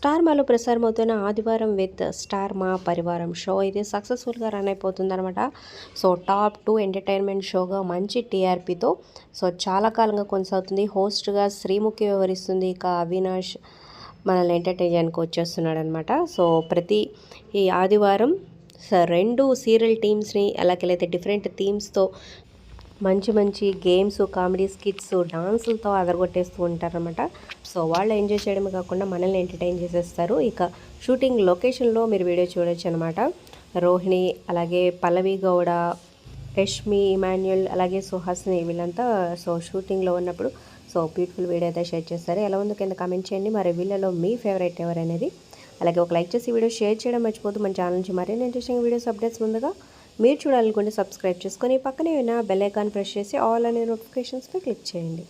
Star మాలో ప్రసారమవుతున్న ఆదివారం with star మా పరివారం షో అయితే సక్సెస్ఫుల్గా రన్ అయిపోతుందన్నమాట. సో టాప్ 2 ఎంటర్టైన్మెంట్ షోగా మంచి టీఆర్పీతో సో చాలా కాలంగా కొనసాగుతుంది. హోస్ట్గా శ్రీముఖి వ్యవహరిస్తుంది. ఇక అవినాష్ మనల్ని ఎంటర్టైన్ చేయడానికి వచ్చేస్తున్నాడనమాట. సో ఈ ఆదివారం 2 సీరియల్ టీమ్స్ని అలాగైతే డిఫరెంట్ థీమ్స్తో మంచి మంచి గేమ్స్, కామెడీ స్కిట్స్, డాన్సులతో అదరగొట్టేస్తూ ఉంటారనమాట. సో వాళ్ళు ఎంజాయ్ చేయడమే కాకుండా మనల్ని ఎంటర్టైన్ చేసేస్తారు. ఇక షూటింగ్ లొకేషన్లో మీరు వీడియో చూడొచ్చు అనమాట. రోహిణి, అలాగే పల్లవి గౌడ, యష్మి, ఇమాన్యుల్, అలాగే సుహాస్ని వీళ్ళంతా షూటింగ్లో ఉన్నప్పుడు బ్యూటిఫుల్ వీడియో అయితే షేర్ చేస్తారు. ఎలా ఉందో కింద కామెంట్ చేయండి. మరి వీళ్ళలో మీ ఫేవరెట్ ఎవరనేది. అలాగే ఒక లైక్ చేసి వీడియో షేర్ చేయడం మర్చిపోతూ మన ఛానల్ నుంచి మరిన్ని ఇంట్రెస్టింగ్ వీడియోస్ అప్డేట్స్ ముందుగా మీరు చూడాలనుకుంటే సబ్స్క్రైబ్ చేసుకొని పక్కనే ఉన్న బెల్ ఐకాన్ ప్రెస్ చేసి ఆల్ అనే నోటిఫికేషన్స్పై క్లిక్ చేయండి.